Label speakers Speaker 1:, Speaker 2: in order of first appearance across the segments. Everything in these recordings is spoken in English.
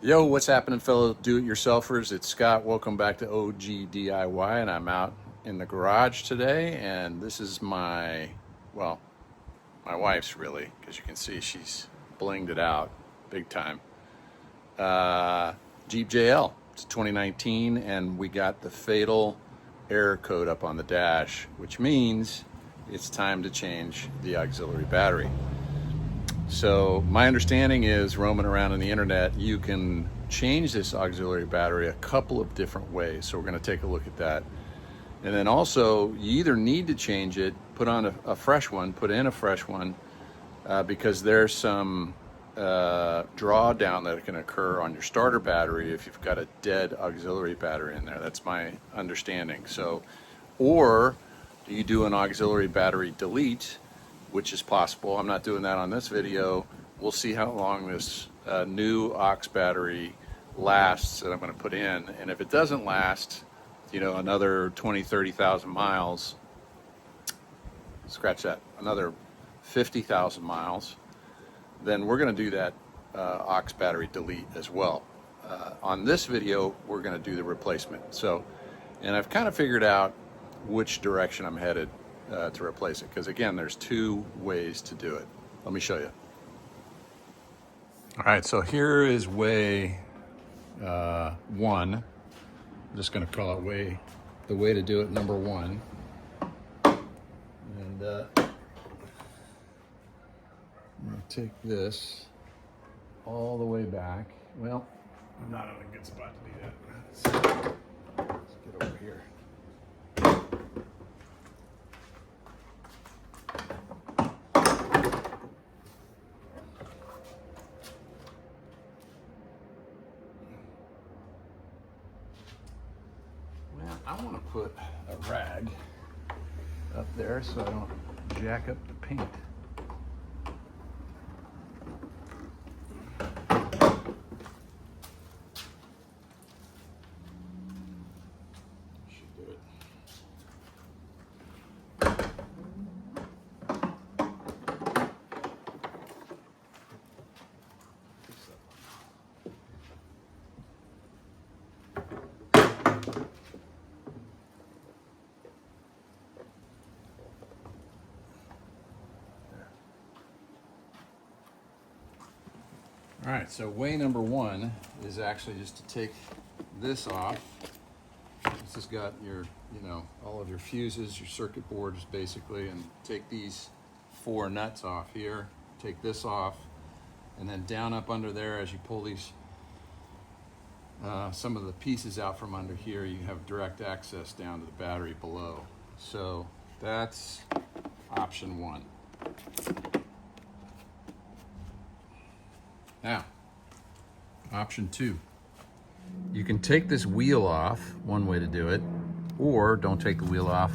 Speaker 1: Yo, what's happening, fellow do-it-yourselfers? It's Scott. Welcome back to OG DIY, and I'm out in the garage today, and this is my wife's really, because you can see she's blinged it out big time. Jeep JL. It's 2019, and we got the fatal error code up on the dash, which means it's time to change the auxiliary battery. So my understanding is, roaming around on the internet, you can change this auxiliary battery a couple of different ways. So we're going to take a look at that. And then also, you either need to change it, put on a fresh one, put in a fresh one, because there's some drawdown that can occur on your starter battery if you've got a dead auxiliary battery in there. That's my understanding. So, or do you do an auxiliary battery delete, which is possible. I'm not doing that on this video. We'll see how long this new aux battery lasts that I'm going to put in. And if it doesn't last, another 20, 30,000 miles, scratch that, another 50,000 miles, then we're going to do that aux battery delete as well. On this video, we're going to do the replacement. So, and I've kind of figured out which direction I'm headed to replace it, because again, there's two ways to do it. Let me show you. All right, so here is way one. I'm just going to call it the way to do it, number one. And I'm going to take this all the way back. Well, I'm not in a good spot to do that. Let's get over here. I want to put a rag up there so I don't jack up the paint. Should do it. All right, so way number one is actually just to take this off. This has got your, all of your fuses, your circuit boards basically, and take these four nuts off here, take this off, and then down up under there as you pull these, some of the pieces out from under here, you have direct access down to the battery below. So that's option one. Now, option two, you can take this wheel off, one way to do it, or don't take the wheel off,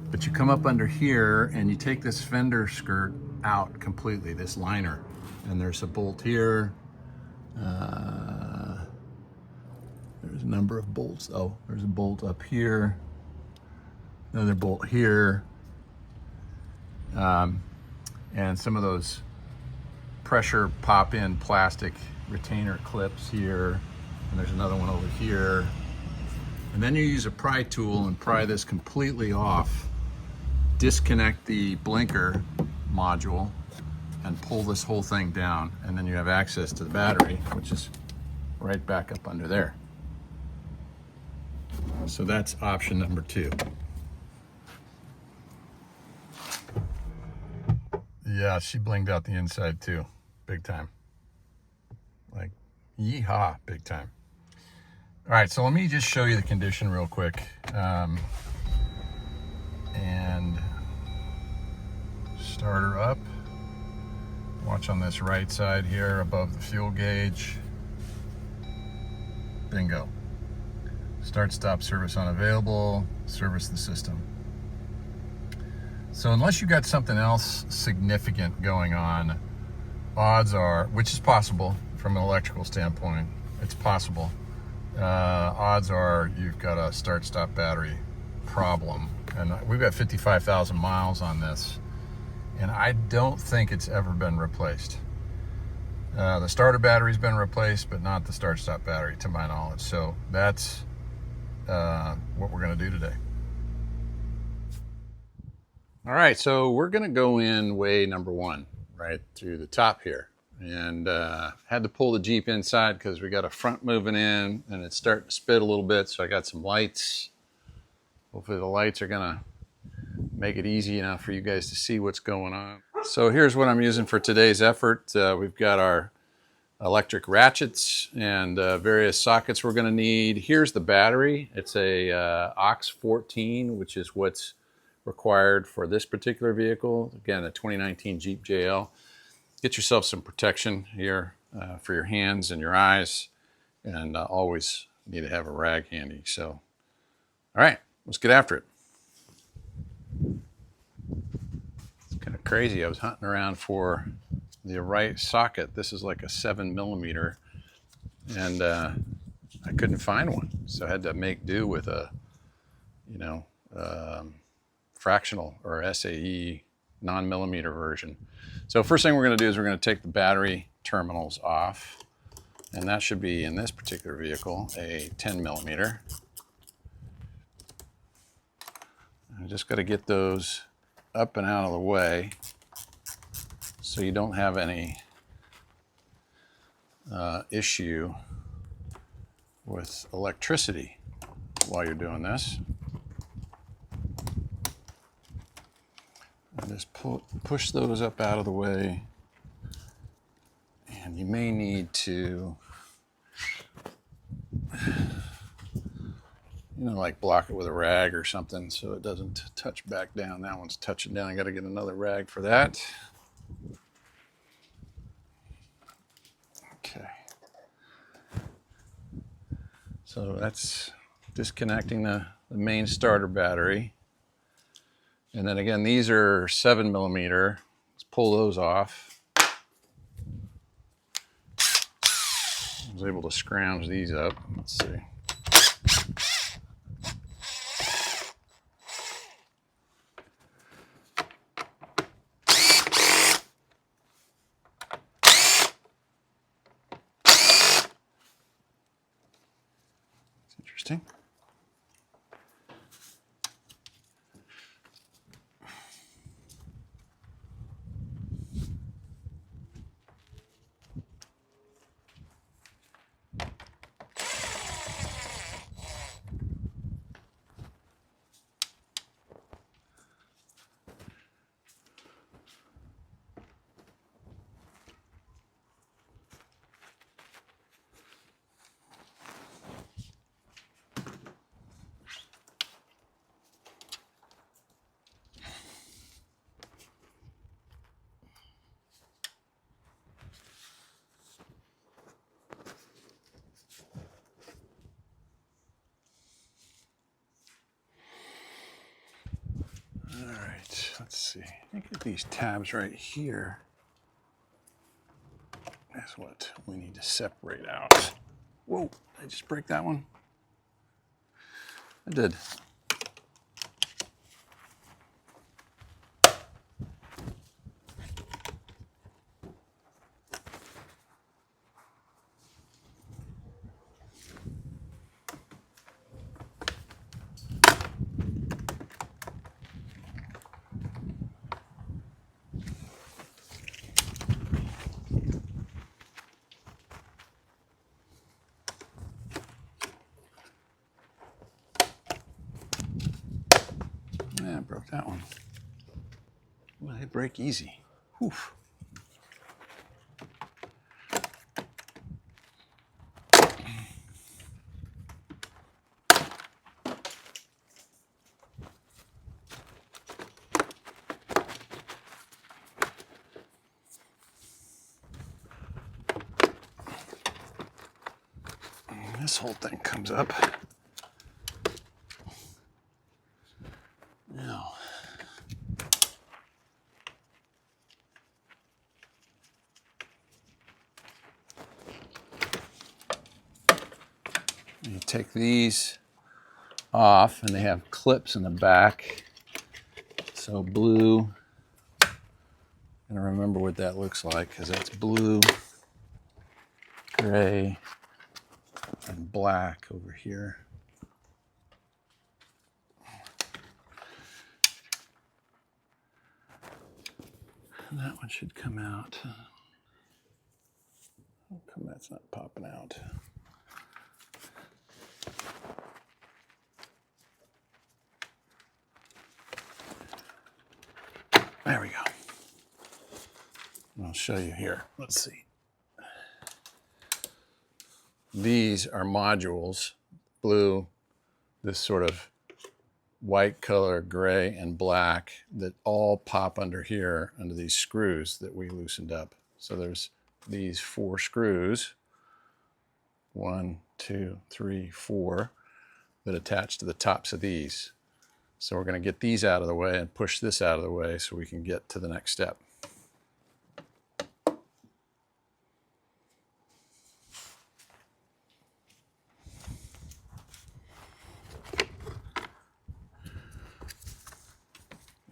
Speaker 1: but you come up under here and you take this fender skirt out completely, this liner, and there's a bolt here. There's a number of bolts. Oh, there's a bolt up here, another bolt here, and some of those pressure pop-in plastic retainer clips here, and there's another one over here. And then you use a pry tool and pry this completely off, disconnect the blinker module, and pull this whole thing down, and then you have access to the battery, which is right back up under there. So that's option number two. Yeah, she blinged out the inside too. Big time. Like, yeehaw, big time. All right, so let me just show you the condition real quick. And start her up. Watch on this right side here above the fuel gauge. Bingo. Start, stop, service unavailable, service the system. So unless you got something else significant going on, odds are, which is possible from an electrical standpoint, it's possible. Odds are you've got a start-stop battery problem. And we've got 55,000 miles on this, and I don't think it's ever been replaced. The starter battery's been replaced, but not the start-stop battery, to my knowledge. So that's what we're going to do today. All right, so we're going to go in way number one, right through the top here. And had to pull the Jeep inside because we got a front moving in and it's starting to spit a little bit. So I got some lights. Hopefully the lights are going to make it easy enough for you guys to see what's going on. So here's what I'm using for today's effort. We've got our electric ratchets and various sockets we're going to need. Here's the battery. It's a aux 14, which is what's required for this particular vehicle. Again, a 2019 Jeep JL. Get yourself some protection here for your hands and your eyes, and always need to have a rag handy. So, all right, let's get after it. It's kind of crazy. I was hunting around for the right socket. This is like a 7mm, and I couldn't find one, so I had to make do with a, fractional or SAE non-millimeter version. So first thing we're going to do is we're going to take the battery terminals off, and that should be, in this particular vehicle, a 10mm. I just got to get those up and out of the way so you don't have any issue with electricity while you're doing this. And just push those up out of the way, and you may need to, like block it with a rag or something so it doesn't touch back down. That one's touching down. I got to get another rag for that. Okay. So that's disconnecting the main starter battery. And then again, these are 7mm. Let's pull those off. I was able to scrounge these up. Let's see. It's interesting. All right, let's see. I get these tabs right here. That's what we need to separate out. Whoa, did I just break that one? I did. Yeah, I broke that one. Well, they break easy. Whew. And this whole thing comes up. Now, you take these off, and they have clips in the back. So blue, and I remember what that looks like because that's blue gray and black over here. And that one should come out. How come that's not popping out? There we go. I'll show you here. Let's see. These are modules, blue, this sort of white color, gray, and black, that all pop under here, under these screws that we loosened up. So there's these 4 screws, 1, 2, 3, 4, that attach to the tops of these. So we're going to get these out of the way and push this out of the way so we can get to the next step.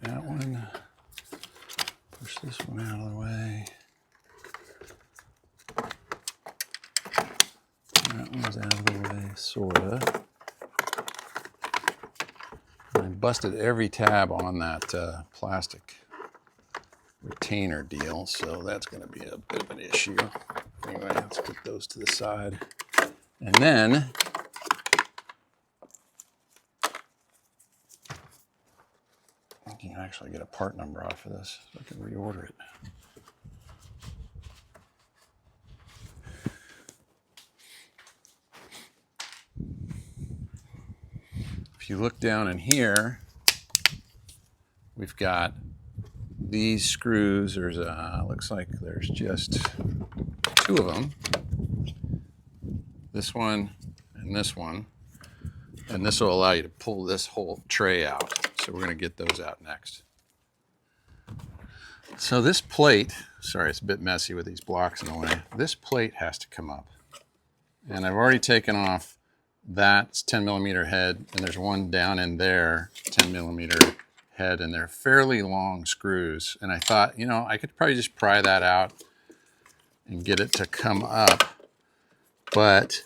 Speaker 1: That one, push this one out of the way. That one's out of the way, sorta. I busted every tab on that plastic retainer deal, so that's going to be a bit of an issue. Anyway, let's put those to the side. And then I can actually get a part number off of this so I can reorder it. If you look down in here, we've got these screws. There's looks like there's just 2 of them. This one and this one. And this will allow you to pull this whole tray out. So we're going to get those out next. So this plate, sorry, it's a bit messy with these blocks in the way. This plate has to come up. And I've already taken off that 10 millimeter head, and there's one down in there, 10 millimeter head, and they're fairly long screws. And I thought, you know, I could probably just pry that out and get it to come up. But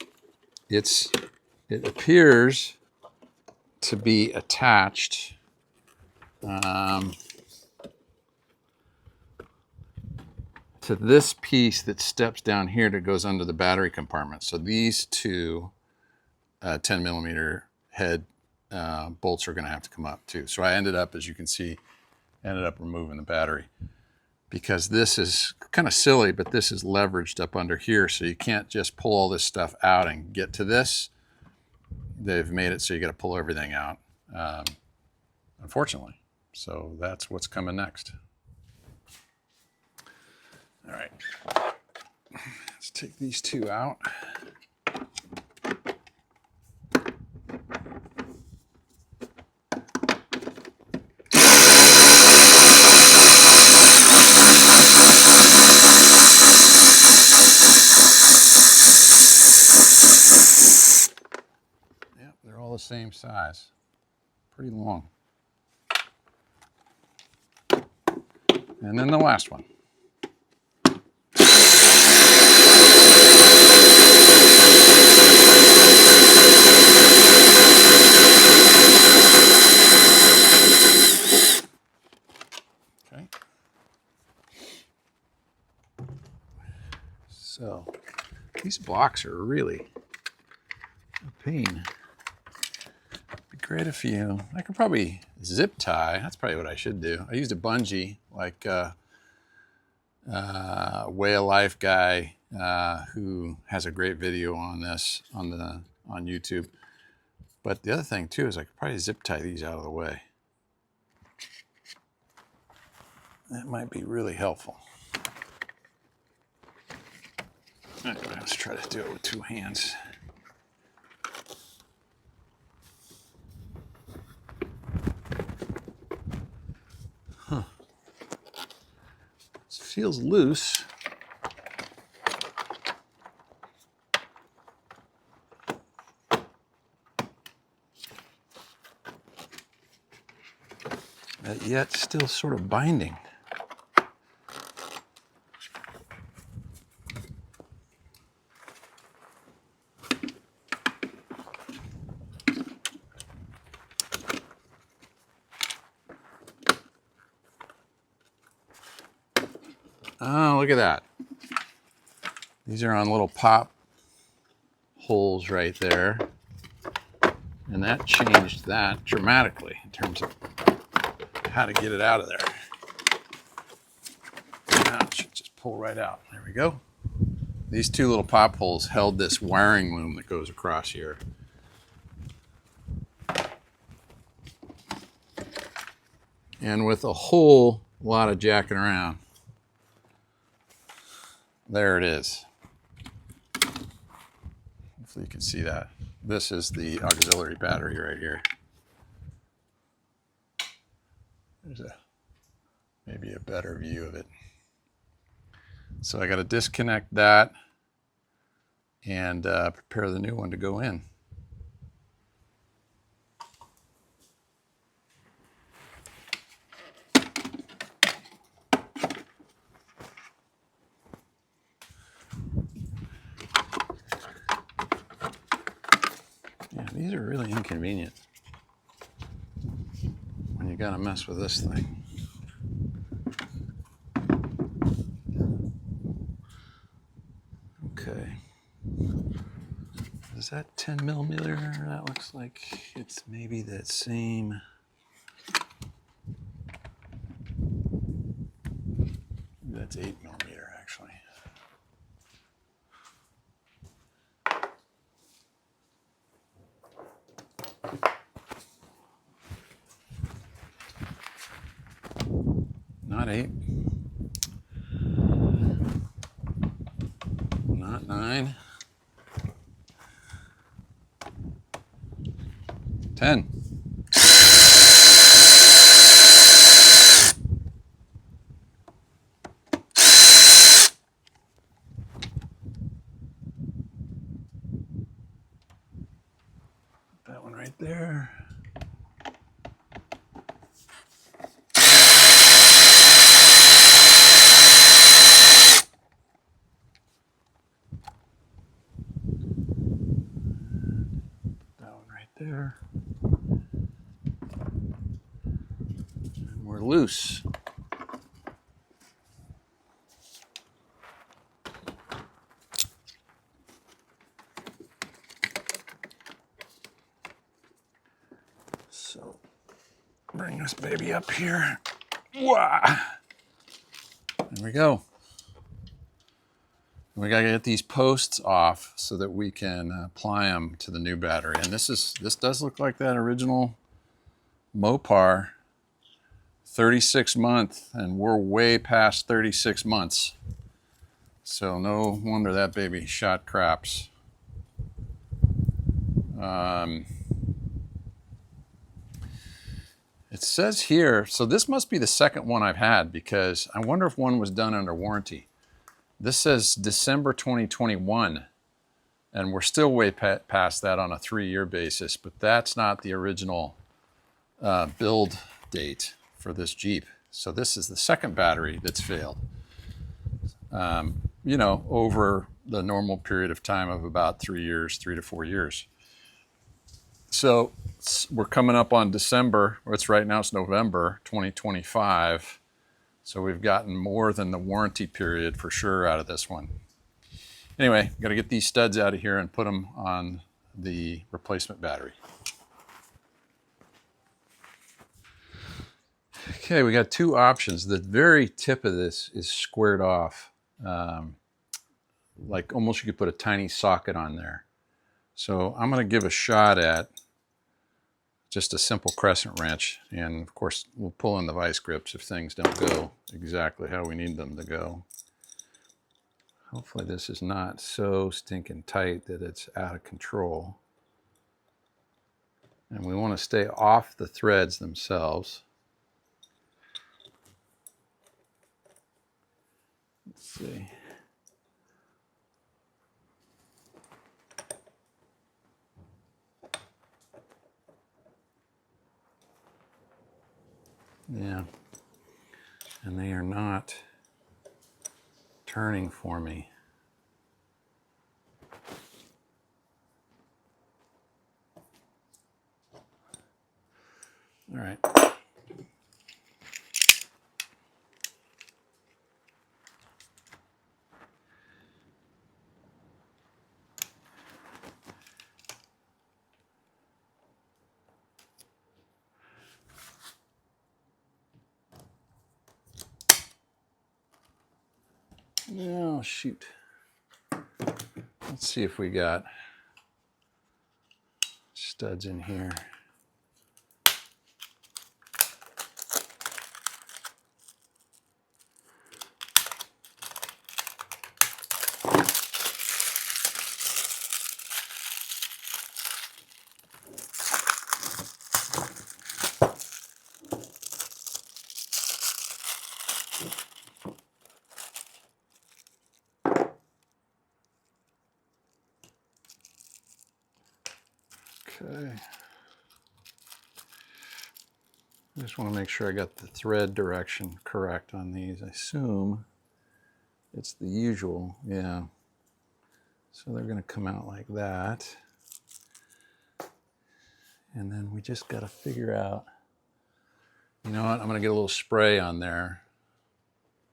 Speaker 1: it appears to be attached to this piece that steps down here that goes under the battery compartment. So these 2 10 millimeter head bolts are going to have to come up too. So I ended up, as you can see, removing the battery, because this is kind of silly, but this is leveraged up under here, so you can't just pull all this stuff out and get to this. They've made it so you got to pull everything out, unfortunately. So that's what's coming next. All right, let's take these 2 out. The same size, pretty long. And then the last one. Okay. So these blocks are really a pain. Great if I could probably zip tie. That's probably what I should do. I used a bungee, like Way of Life guy who has a great video on this on YouTube. But the other thing too is I could probably zip tie these out of the way. That might be really helpful. Anyway, let's try to do it with 2 hands. Feels loose. But yet still sort of binding. look at that. These are on little pop holes right there. And that changed that dramatically in terms of how to get it out of there. Now it should just pull right out. There we go. These two little pop holes held this wiring loom that goes across here. And with a whole lot of jacking around, there it is. Hopefully you can see that. This is the auxiliary battery right here. There's maybe a better view of it. So I got to disconnect that and prepare the new one to go in. Yeah, these are really inconvenient when you got to mess with this thing. Okay. Is that 10 millimeter? That looks like it's maybe that same. That's 8 millimeter actually. Not 8. Not 9. 10. That one right there. That one right there. And we're loose. So bring this baby up here. Wah! There we go. We gotta get these posts off so that we can apply them to the new battery. And this does look like that original Mopar 36 month, and we're way past 36 months. So no wonder that baby shot craps. It says here, so this must be the second one I've had, because I wonder if one was done under warranty. This says December 2021, and we're still way past that on a 3-year basis, but that's not the original build date for this Jeep. So this is the second battery that's failed, you know, over the normal period of time of about 3 years, 3 to 4 years. So we're coming up on December, or it's right now, it's November 2025. So we've gotten more than the warranty period for sure out of this one. Anyway, got to get these studs out of here and put them on the replacement battery. Okay, we got two options. The very tip of this is squared off. Like almost you could put a tiny socket on there. So I'm going to give a shot at just a simple crescent wrench, and of course we'll pull in the vice grips if things don't go exactly how we need them to go. Hopefully this is not so stinking tight that it's out of control. And we want to stay off the threads themselves. Let's see. Yeah, and they are not turning for me. All right. Oh, shoot. Let's see if we got studs in here. Okay. I just want to make sure I got the thread direction correct on these. I assume it's the usual, yeah. So they're going to come out like that. And then we just got to figure out, you know what, I'm going to get a little spray on there.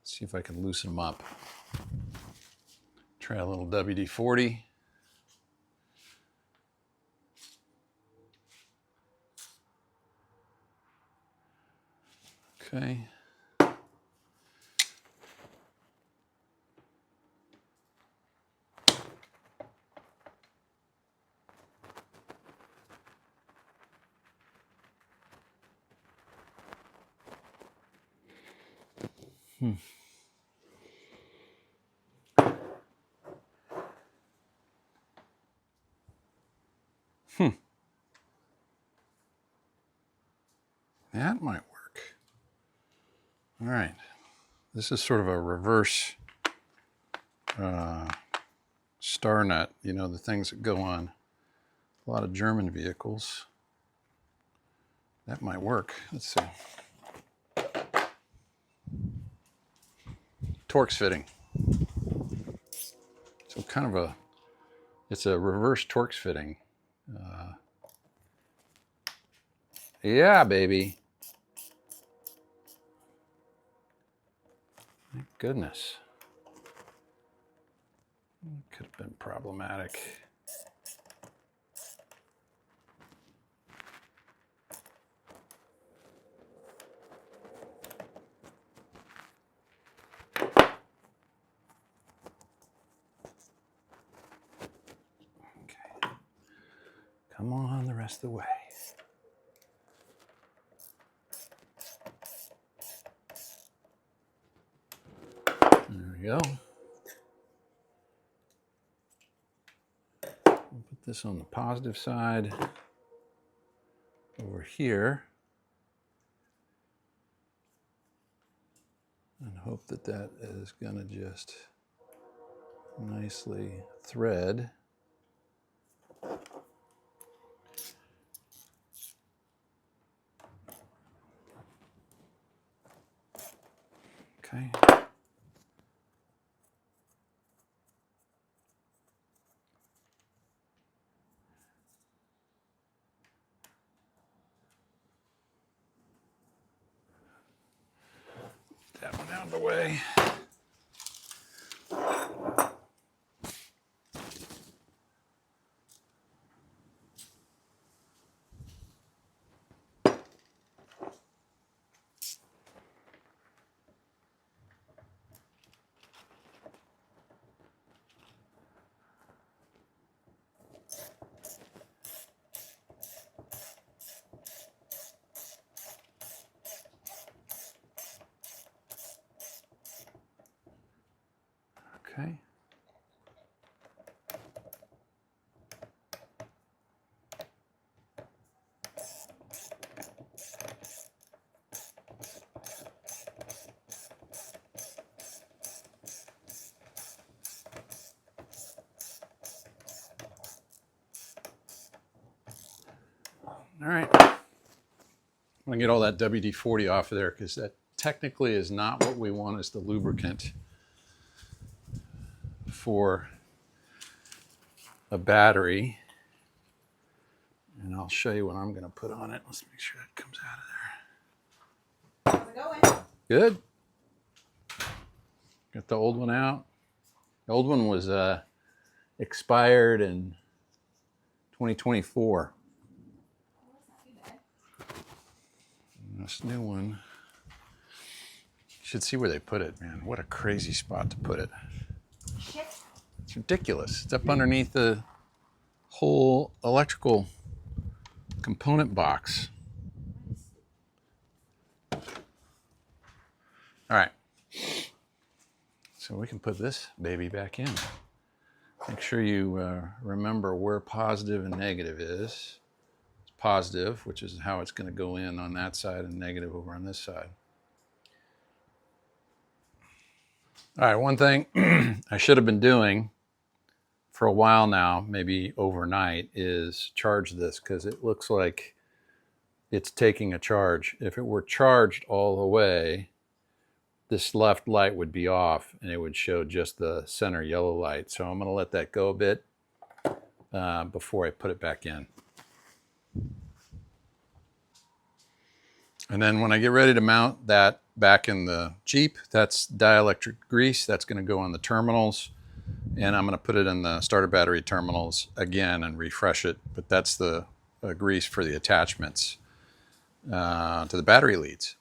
Speaker 1: See if I can loosen them up. Try a little WD-40. Okay. That might work. All right. This is sort of a reverse star nut, you know, the things that go on a lot of German vehicles. That might work. Let's see. Torx fitting. So kind of it's a reverse Torx fitting. Yeah, baby. Thank goodness. Could have been problematic. Okay. Come on the rest of the way. There we go. We'll put this on the positive side over here and hope that that is going to just nicely thread. Okay. That one out of the way. Okay. All right. I'm going to get all that WD-40 off of there because that technically is not what we want as the lubricant for a battery. And I'll show you what I'm going to put on it. Let's make sure it comes out of there.
Speaker 2: How's it going?
Speaker 1: Good. Got the old one out. The old one was expired in 2024. This new one should see where they put it, man. What a crazy spot to put it. It's ridiculous. It's up underneath the whole electrical component box. All right. So we can put this baby back in. Make sure you remember where positive and negative is. It's positive, which is how it's going to go in on that side, and negative over on this side. All right, one thing I should have been doing for a while now, maybe overnight, is charge this, because it looks like it's taking a charge. If it were charged all the way, this left light would be off and it would show just the center yellow light. So I'm going to let that go a bit before I put it back in. And then when I get ready to mount that back in the Jeep, that's dielectric grease. That's going to go on the terminals. And I'm going to put it in the starter battery terminals again and refresh it. But that's the grease for the attachments to the battery leads.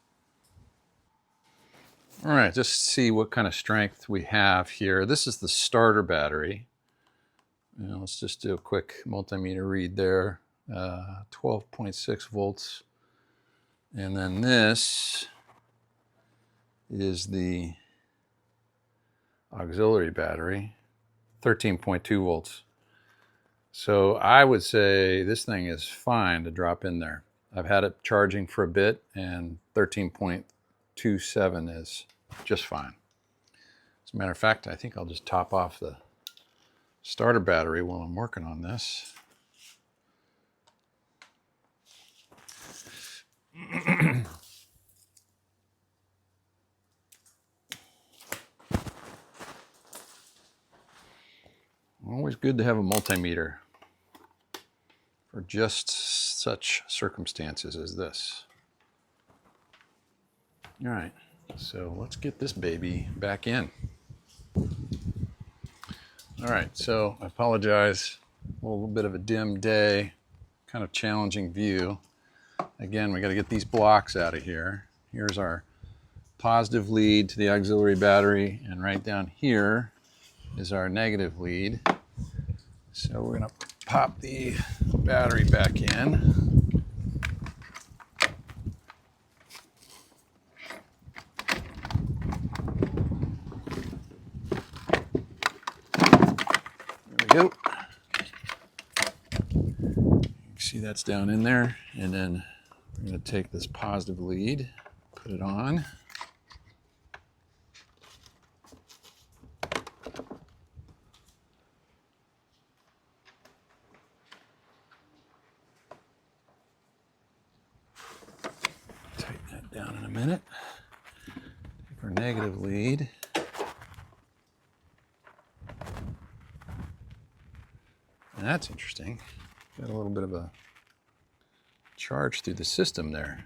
Speaker 1: All right, just see what kind of strength we have here. This is the starter battery. Let's just do a quick multimeter read there. 12.6 volts. And then this is the auxiliary battery, 13.2 volts. So I would say this thing is fine to drop in there. I've had it charging for a bit, and 13.27 is just fine. As a matter of fact, I think I'll just top off the starter battery while I'm working on this. Always good to have a multimeter for just such circumstances as this. All right, so let's get this baby back in. All right, so I apologize, a little bit of a dim day, kind of challenging view. Again, we got to get these blocks out of here. Here's our positive lead to the auxiliary battery, and right down here is our negative lead. So we're going to pop the battery back in. There we go. You can see that's down in there. And then we're going to take this positive lead, put it on. Down in a minute. Take our negative lead. And that's interesting. Got a little bit of a charge through the system there.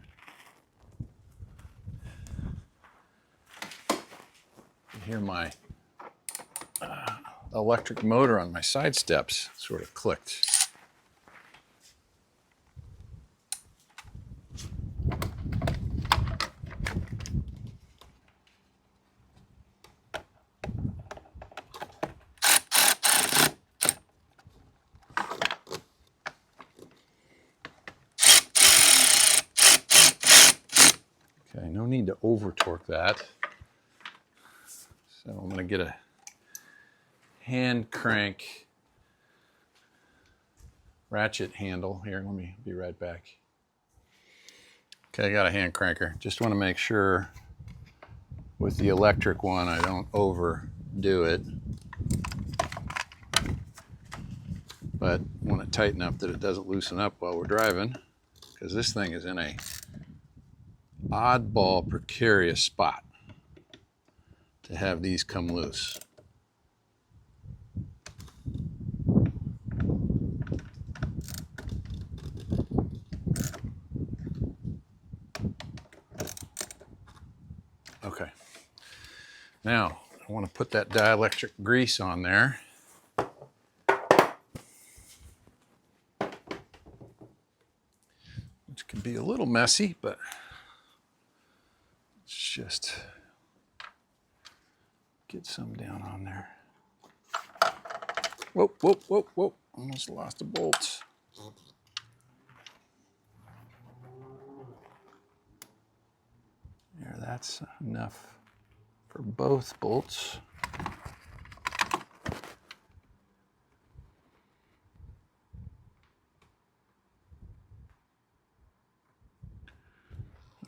Speaker 1: You hear my electric motor on my side steps sort of clicked. Okay, no need to over torque that. So I'm going to get a hand crank ratchet handle here. Let me be right back. Okay, I got a hand cranker. Just want to make sure with the electric one I don't overdo it. But I want to tighten up that it doesn't loosen up while we're driving, because this thing is in a oddball precarious spot to have these come loose. Okay, now I want to put that dielectric grease on there. Which can be a little messy, but it's just Get some down on there. Whoa, whoa, whoa, whoa. Almost lost a bolt. There, that's enough for both bolts.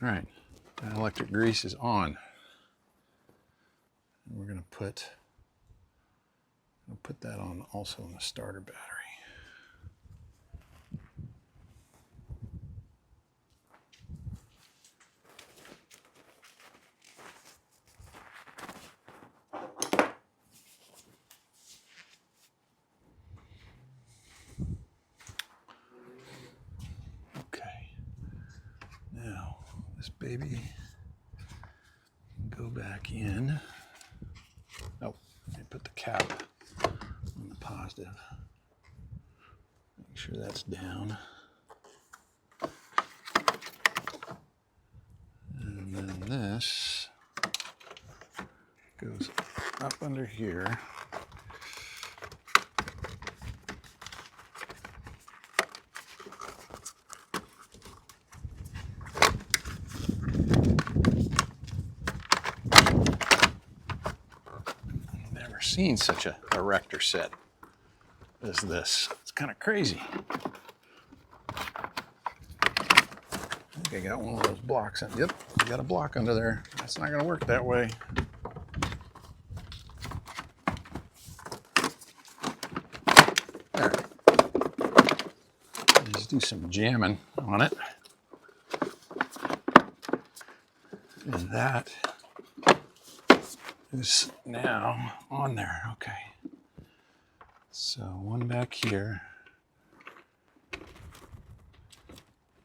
Speaker 1: All right, that electric grease is on. And we're gonna put that on also in the starter battery. Okay, now this baby can go back in. Oh, let me put the cap on the positive. Make sure that's down. And then this goes up under here. Never seen such a erector set as this. It's kind of crazy. I think I got one of those blocks. Yep, I got a block under there. That's not gonna work that way. There. Just do some jamming on it. And that is now on there. Okay. So one back here.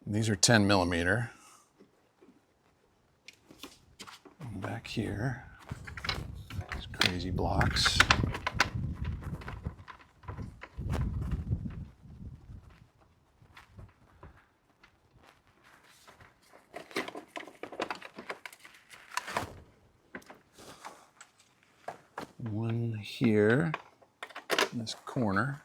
Speaker 1: These are 10 millimeter. One back here. These crazy blocks. One here in this corner.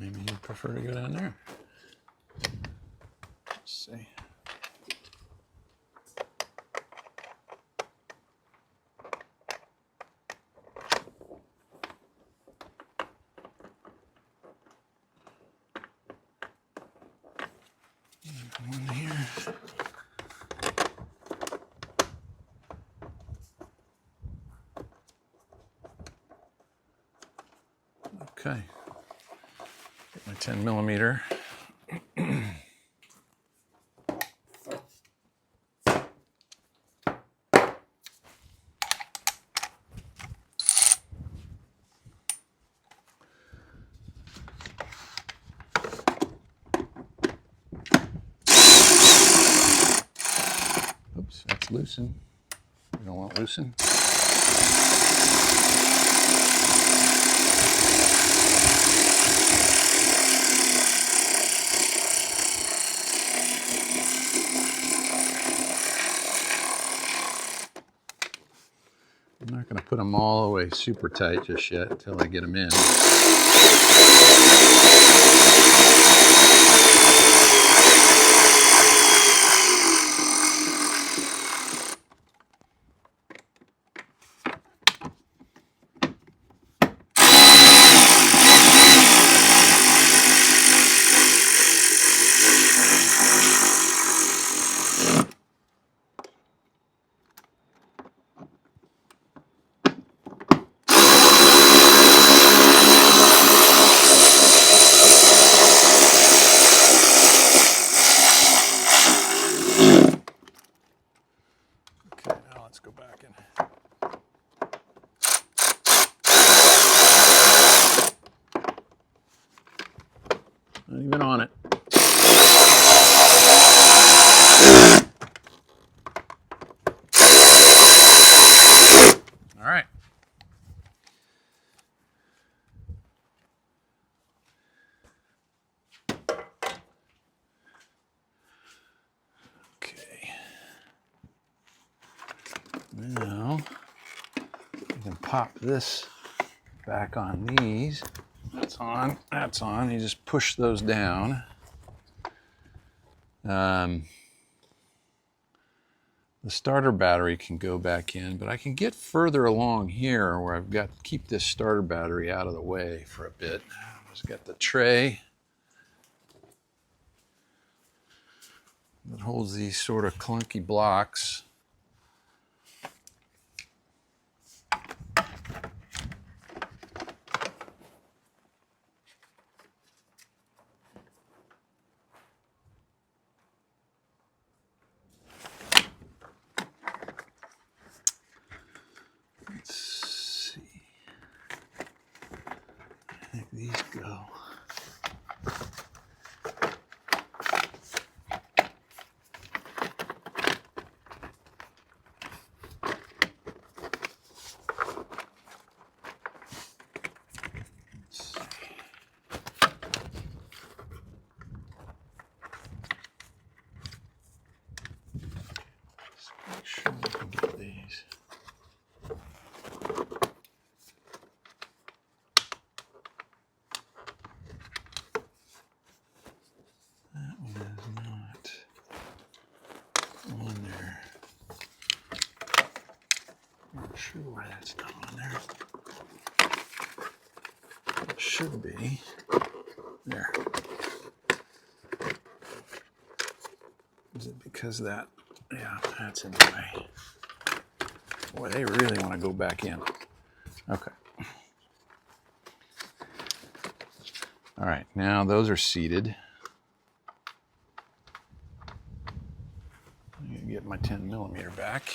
Speaker 1: Maybe you'd prefer to go down there. Let's see. One here. Okay. Get my 10 millimeter. Oops, that's loosen. We don't want loosen. I'm not going to put them all the way super tight just yet until I get them in. Let's go back in. Not even on it. All right. Now, you can pop this back on these. That's on, that's on. You just push those down. The starter battery can go back in, but I can get further along here where I've got to keep this starter battery out of the way for a bit. I've just got the tray that holds these sort of clunky blocks. These go. Make sure we can get these. Sure why that's not on there. It should be. There. Is it because that? Yeah, that's in the way. Boy, they really want to go back in. Okay. All right, now those are seated. I'm gonna get my 10mm back.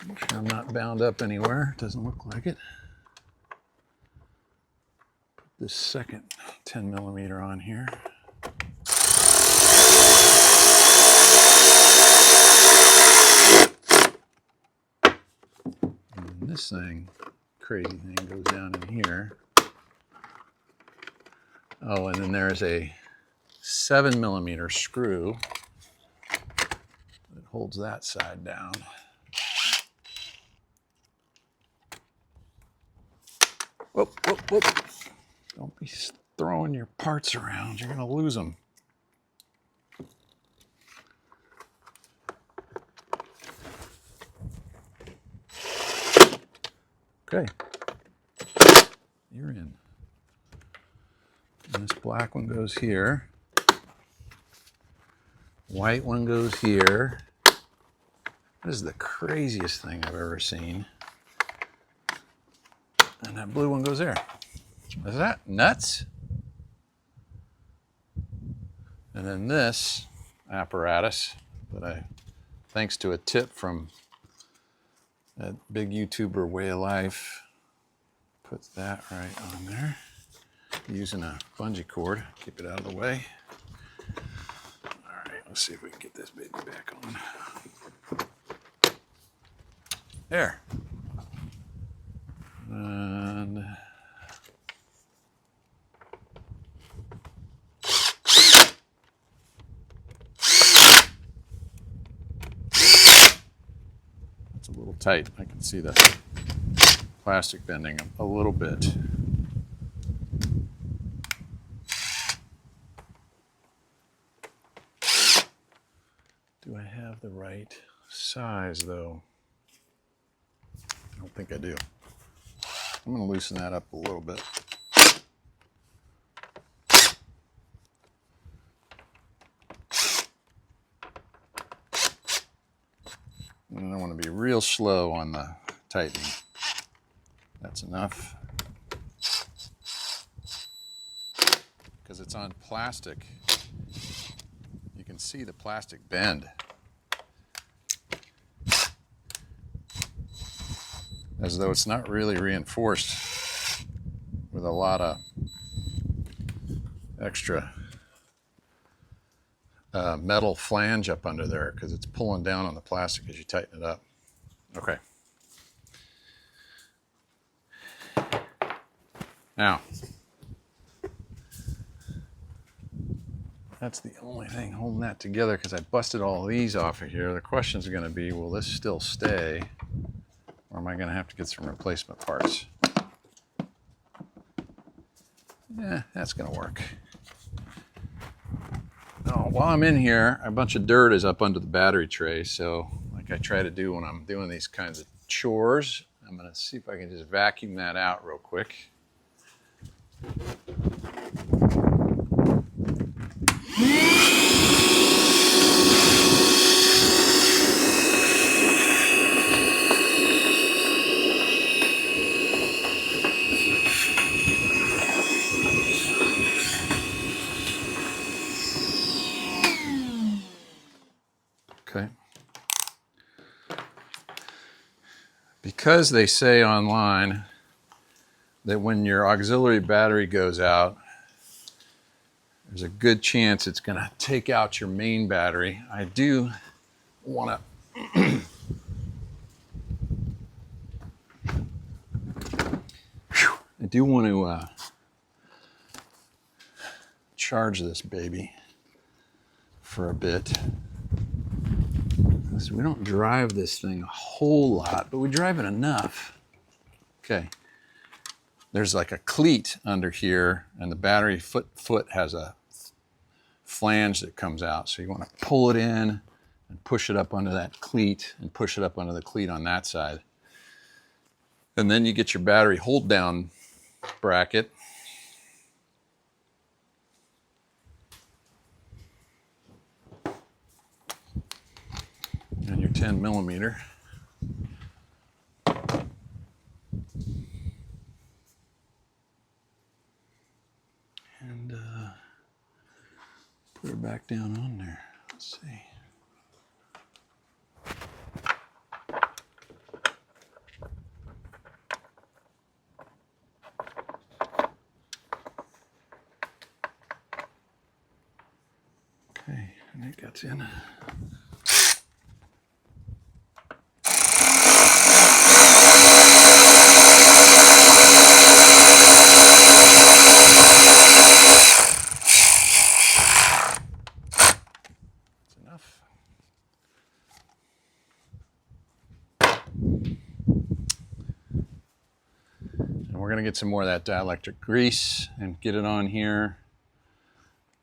Speaker 1: Make sure I'm not bound up anywhere. Doesn't look like it. Put this second 10mm on here. And this thing, crazy thing, goes down in here. Oh, and then there's a 7mm screw that holds that side down. Whoop, whoop, whoop. Don't be throwing your parts around. You're going to lose them. Okay. You're in. And this black one goes here. White one goes here. This is the craziest thing I've ever seen. And that blue one goes there. Is that nuts? And then this apparatus that thanks to a tip from that big YouTuber Way of Life, puts that right on there. Using a bungee cord, keep it out of the way. All right, let's see if we can get this baby back on. There. And it's a little tight. I can see the plastic bending a little bit. Do I have the right size though? I don't think I do. I'm going to loosen that up a little bit. And I want to be real slow on the tightening. That's enough. Because it's on plastic, you can see the plastic bend. As though it's not really reinforced with a lot of extra metal flange up under there because it's pulling down on the plastic as you tighten it up. Okay. Now, that's the only thing holding that together because I busted all these off of here. The question is going to be, will this still stay? Or am I going to have to get some replacement parts? Yeah, that's going to work. Now, while I'm in here, a bunch of dirt is up under the battery tray. So like I try to do when I'm doing these kinds of chores, I'm going to see if I can just vacuum that out real quick. Okay. Because they say online that when your auxiliary battery goes out, there's a good chance it's going to take out your main battery. I do want to charge this baby for a bit. So we don't drive this thing a whole lot, but we drive it enough. Okay. There's like a cleat under here, and the battery foot has a flange that comes out. So you want to pull it in and push it up under that cleat and push it up under the cleat on that side. And then you get your battery hold down bracket. And your 10 millimeter. And put her back down on there. Let's see. Okay, and it gets in. We're going to get some more of that dielectric grease and get it on here.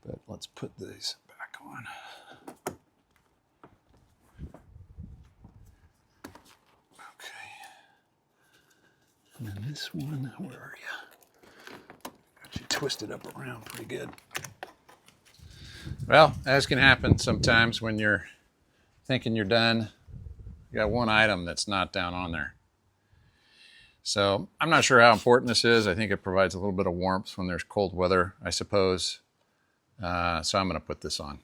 Speaker 1: But let's put these back on. Okay. And then this one, where are you? Got you twisted up around pretty good. Well, as can happen sometimes when you're thinking you're done, you got one item that's not down on there. So I'm not sure how important this is. I think it provides a little bit of warmth when there's cold weather, I suppose. So I'm going to put this on.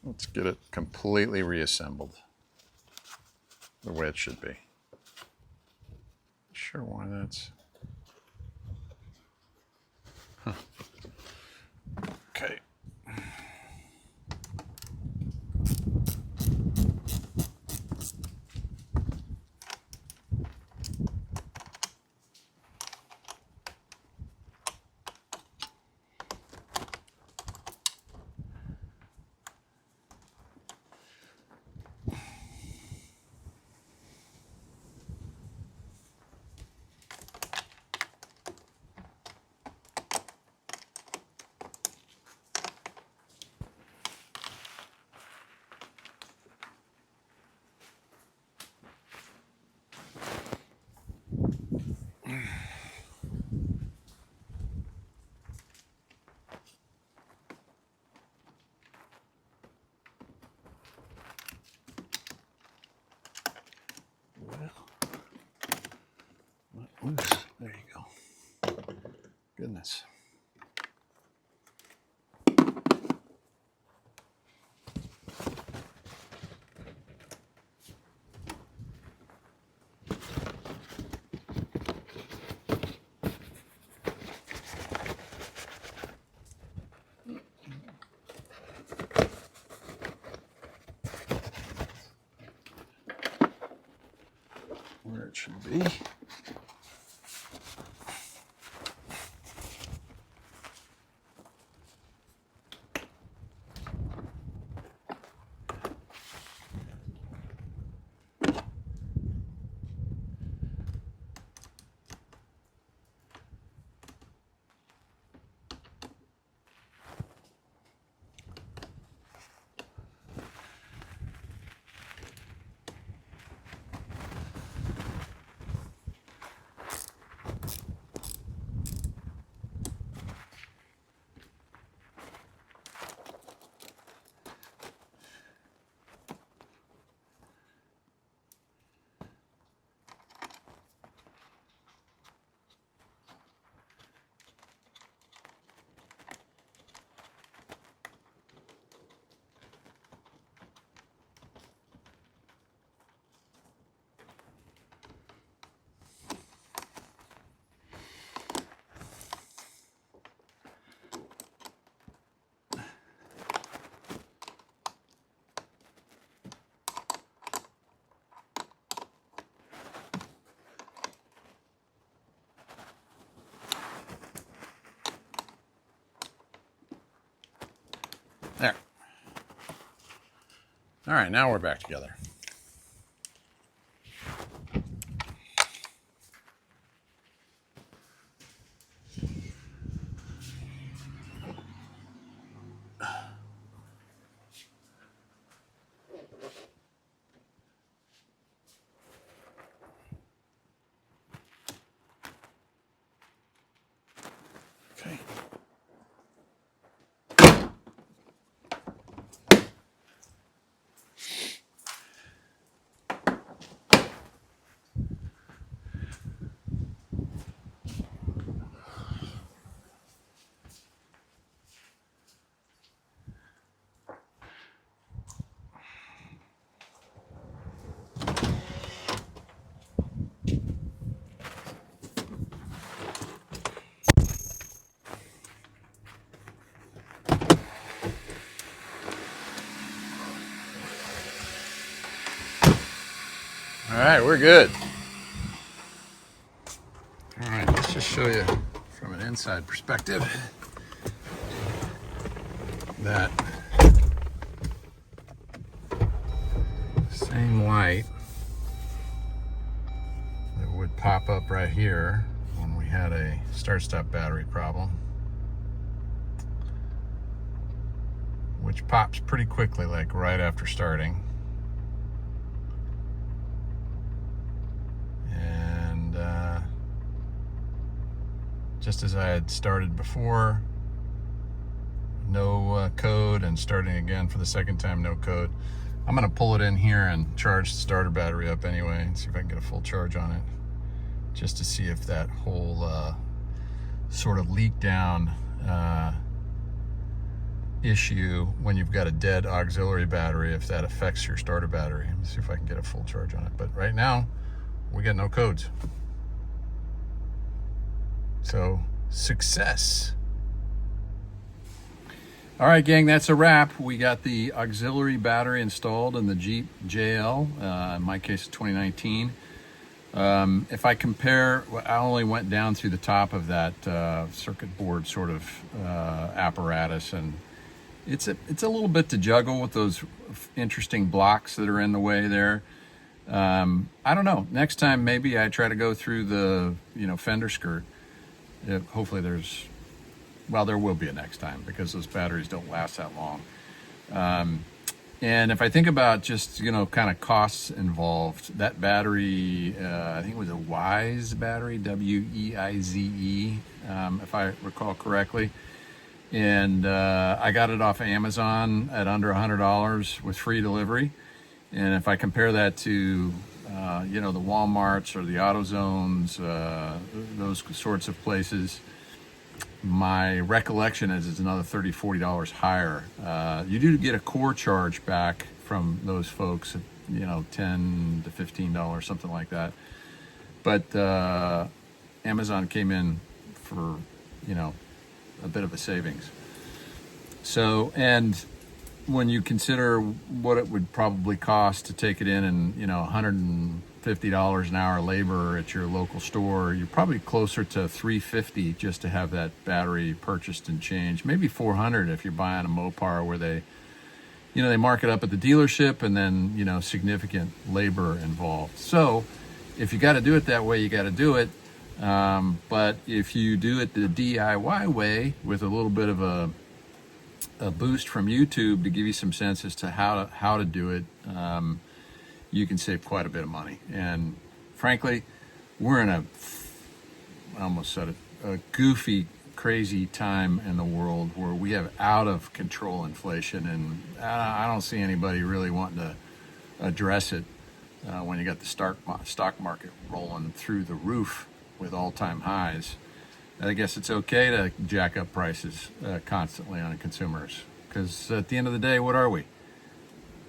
Speaker 1: Let's get it completely reassembled the way it should be. Not sure why that's... Huh. Okay. Oops, there you go. Goodness. be. There. All right, now we're back together. Okay. All right, we're good. All right, let's just show you from an inside perspective that same light that would pop up right here when we had a start-stop battery problem, which pops pretty quickly, like right after starting. And just as I had started before, no code, and starting again for the second time, no code. I'm gonna pull it in here and charge the starter battery up anyway and see if I can get a full charge on it, just to see if that whole sort of leak down issue when you've got a dead auxiliary battery, if that affects your starter battery. Let me see if I can get a full charge on it. But right now, we got no codes. So, success. All right, gang, that's a wrap. We got the auxiliary battery installed in the Jeep JL, in my case, 2019. If I compare, I only went down through the top of that circuit board sort of apparatus, and it's a little bit to juggle with those interesting blocks that are in the way there. I don't know. Next time, maybe I try to go through the fender skirt. Hopefully there's, well, there will be a next time, because those batteries don't last that long. And if I think about just, kind of costs involved, that battery, I think it was a Wise battery, W-E-I-Z-E, if I recall correctly. And I got it off of Amazon at under $100 with free delivery. And if I compare that to, the Walmarts or the AutoZones, those sorts of places, my recollection is it's another $30, $40 higher. You do get a core charge back from those folks, $10 to $15, something like that. But Amazon came in for, a bit of a savings. So, and when you consider what it would probably cost to take it in and, $50 an hour labor at your local store, you're probably closer to $350 just to have that battery purchased and changed. Maybe $400 if you're buying a Mopar where they mark it up at the dealership and then, significant labor involved. So if you got to do it that way, you got to do it. But if you do it the DIY way with a little bit of a boost from YouTube to give you some sense as to how to do it, you can save quite a bit of money. And frankly, we're in a goofy, crazy time in the world where we have out of control inflation, and I don't see anybody really wanting to address it when you got the stock market rolling through the roof with all-time highs. I guess it's okay to jack up prices constantly on consumers, because at the end of the day, what are we?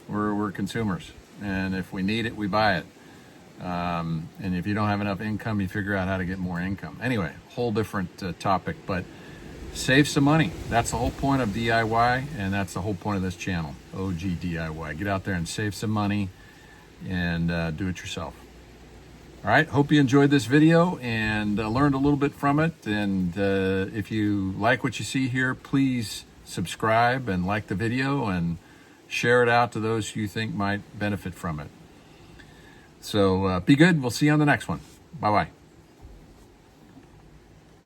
Speaker 1: We're consumers, and if we need it, we buy it. And if you don't have enough income, you figure out how to get more income. Anyway, whole different topic, but save some money. That's the whole point of DIY, and that's the whole point of this channel, OG DIY. Get out there and save some money and do it yourself. All right, hope you enjoyed this video and learned a little bit from it. And if you like what you see here, please subscribe and like the video and share it out to those you think might benefit from it. So be good. We'll see you on the next one. Bye-bye.